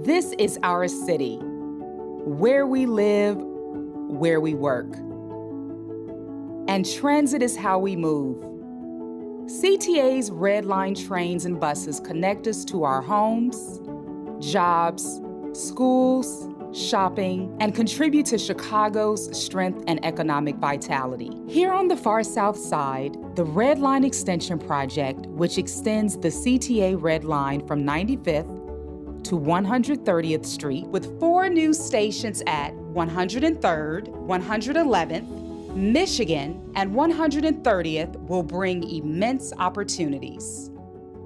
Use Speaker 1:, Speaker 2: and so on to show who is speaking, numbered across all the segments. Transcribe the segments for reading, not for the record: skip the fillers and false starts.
Speaker 1: This is our city, where we live, where we work. And transit is how we move. CTA's Red Line trains and buses connect us to our homes, jobs, schools, shopping, and contribute to Chicago's strength and economic vitality. Here on the far south side, the Red Line Extension Project, which extends the CTA Red Line from 95th to 130th Street with 4 new stations at 103rd, 111th, Michigan, and 130th will bring immense opportunities.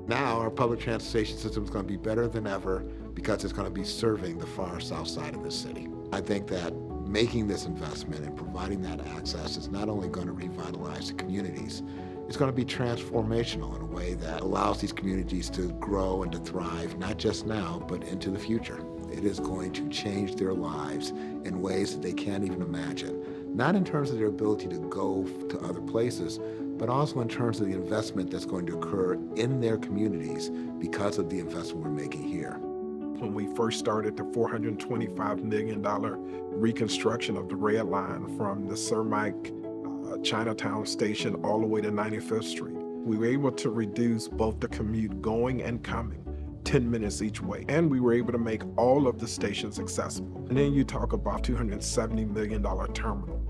Speaker 2: Now our public transportation system is going to be better than ever because it's going to be serving the far south side of the city. I think that making this investment and providing that access is not only going to revitalize the communities, it's going to be transformational in a way that allows these communities to grow and to thrive, not just now, but into the future. It is going to change their lives in ways that they can't even imagine, not in terms of their ability to go to other places, but also in terms of the investment that's going to occur in their communities because of the investment we're making here.
Speaker 3: When we first started the $425 million reconstruction of the Red Line from the Sir Mike Chinatown station all the way to 95th Street, we were able to reduce both the commute going and coming 10 minutes each way. And we were able to make all of the stations accessible. And then you talk about $270 million terminal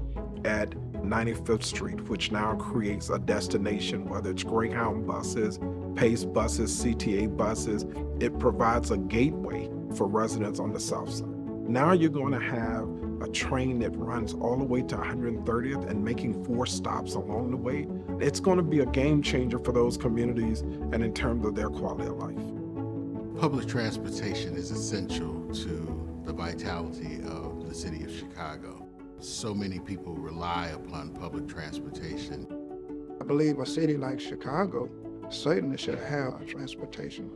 Speaker 3: at 95th Street, which now creates a destination, whether it's Greyhound buses, Pace buses, CTA buses. It provides a gateway for residents on the south side. Now you're going to have a train that runs all the way to 130th and making 4 stops along the way. It's going to be a game changer for those communities and in terms of their quality of life.
Speaker 4: Public transportation is essential to the vitality of the city of Chicago. So many people rely upon public transportation.
Speaker 5: I believe a city like Chicago certainly should have transportation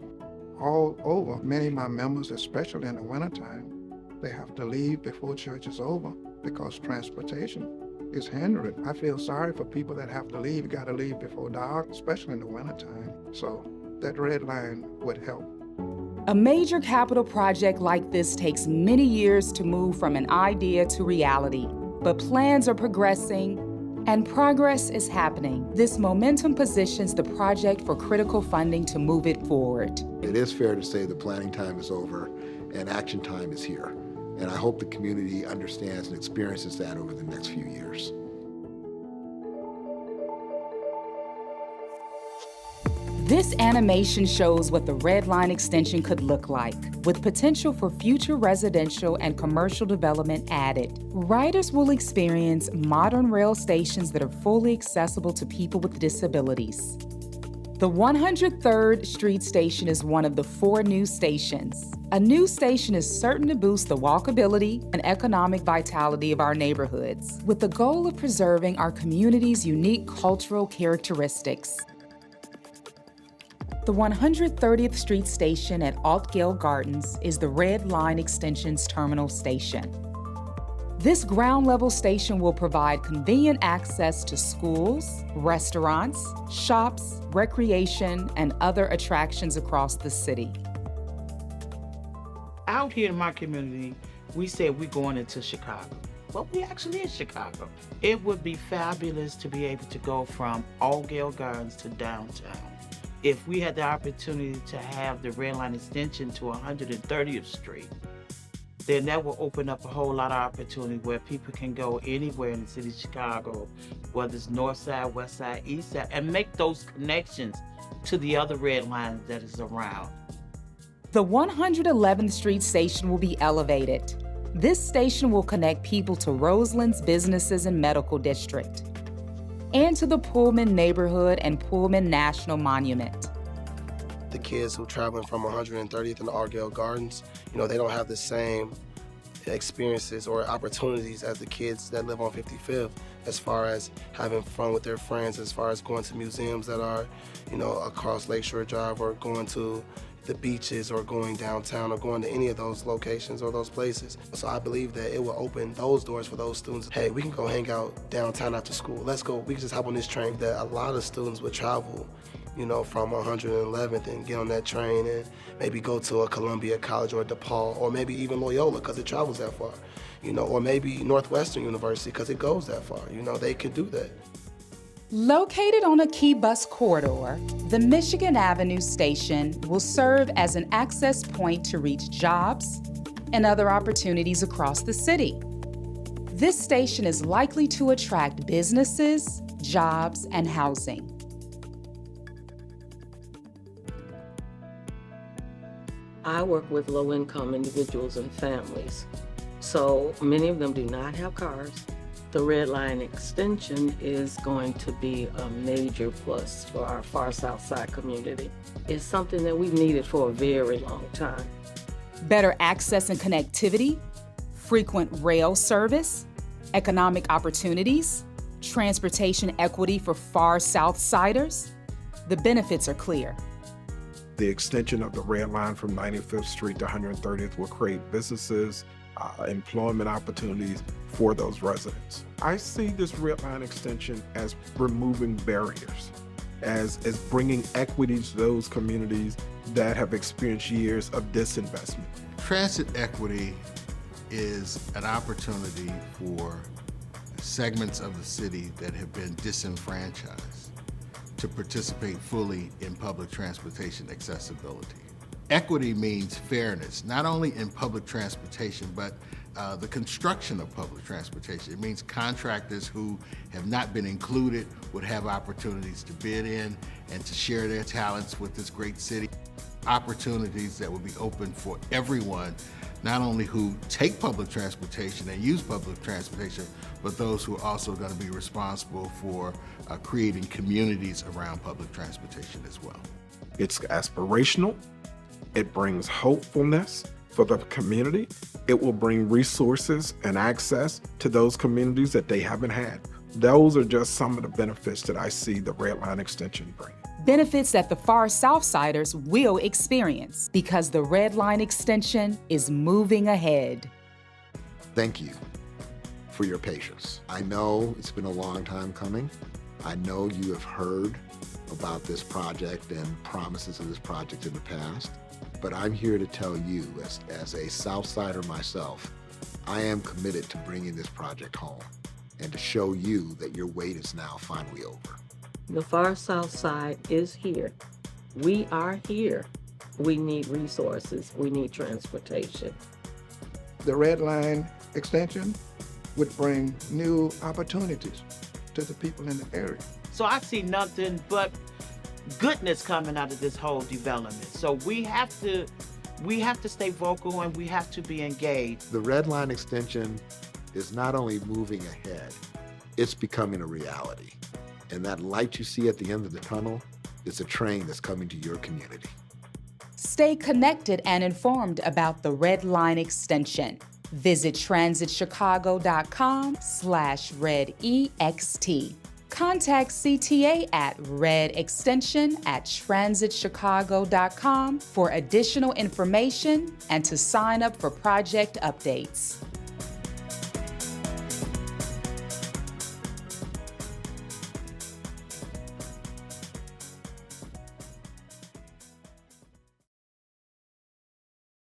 Speaker 5: all over. Many of my members, especially in the wintertime, they have to leave before church is over because transportation is hindered. I feel sorry for people that have to leave. You got to leave before dark, especially in the wintertime. So that red line would help.
Speaker 1: A major capital project like this takes many years to move from an idea to reality, but plans are progressing and progress is happening. This momentum positions the project for critical funding to move it forward.
Speaker 2: It is fair to say the planning time is over and action time is here. And I hope the community understands and experiences that over the next few years.
Speaker 1: This animation shows what the Red Line extension could look like, with potential for future residential and commercial development added. Riders will experience modern rail stations that are fully accessible to people with disabilities. The 103rd Street station is one of the 4 new stations. A new station is certain to boost the walkability and economic vitality of our neighborhoods, with the goal of preserving our community's unique cultural characteristics. The 130th Street station at Altgale Gardens is the Red Line Extension's terminal station. This ground-level station will provide convenient access to schools, restaurants, shops, recreation, and other attractions across the city.
Speaker 6: Out here in my community, we said we're going into Chicago. Well, we actually in Chicago. It would be fabulous to be able to go from Altgale Gardens to downtown. If we had the opportunity to have the Red Line extension to 130th Street, then that will open up a whole lot of opportunity where people can go anywhere in the city of Chicago, whether it's north side, west side, east side, and make those connections to the other red lines that is around.
Speaker 1: The 111th Street station will be elevated. This station will connect people to Roseland's businesses and medical district, and to the Pullman neighborhood and Pullman National Monument.
Speaker 7: The kids who are traveling from 130th and Altgale Gardens, they don't have the same experiences or opportunities as the kids that live on 55th as far as having fun with their friends, as far as going to museums that are, across Lakeshore Drive, or going to the beaches, or going downtown, or going to any of those locations or those places. So I believe that it will open those doors for those students. Hey, we can go hang out downtown after school. Let's go. We can just hop on this train. That a lot of students would travel from 111th and get on that train and maybe go to a Columbia College or a DePaul or maybe even Loyola because it travels that far, or maybe Northwestern University because it goes that far. They could do that.
Speaker 1: Located on a key bus corridor, the Michigan Avenue station will serve as an access point to reach jobs and other opportunities across the city. This station is likely to attract businesses, jobs, and housing.
Speaker 8: I work with low-income individuals and families, so many of them do not have cars. The Red Line extension is going to be a major plus for our far south side community. It's something that we've needed for a very long time.
Speaker 1: Better access and connectivity, frequent rail service, economic opportunities, transportation equity for far south siders. The benefits are clear.
Speaker 3: The extension of the Red Line from 95th Street to 130th will create businesses, employment opportunities for those residents. I see this Red Line extension as removing barriers, as bringing equity to those communities that have experienced years of disinvestment.
Speaker 4: Transit equity is an opportunity for segments of the city that have been disenfranchised to participate fully in public transportation accessibility. Equity means fairness, not only in public transportation, but the construction of public transportation. It means contractors who have not been included would have opportunities to bid in and to share their talents with this great city. Opportunities that will be open for everyone, not only who take public transportation and use public transportation, but those who are also going to be responsible for creating communities around public transportation as well.
Speaker 3: It's aspirational. It brings hopefulness for the community. It will bring resources and access to those communities that they haven't had. Those are just some of the benefits that I see the Red Line extension bringing.
Speaker 1: Benefits that the far south siders will experience because the Red Line extension is moving ahead.
Speaker 2: Thank you for your patience. I know it's been a long time coming. I know you have heard about this project and promises of this project in the past, but I'm here to tell you, as a Southsider myself, I am committed to bringing this project home and to show you that your wait is now finally over.
Speaker 8: The far south side is here. We are here. We need resources. We need transportation.
Speaker 5: The Red Line extension would bring new opportunities to the people in the area.
Speaker 6: So I see nothing but goodness coming out of this whole development. So we have to stay vocal and we have to be engaged.
Speaker 2: The Red Line extension is not only moving ahead, it's becoming a reality. And that light you see at the end of the tunnel is a train that's coming to your community.
Speaker 1: Stay connected and informed about the Red Line extension. Visit transitchicago.com/RedEXT. Contact CTA at redextension@transitchicago.com for additional information and to sign up for project updates.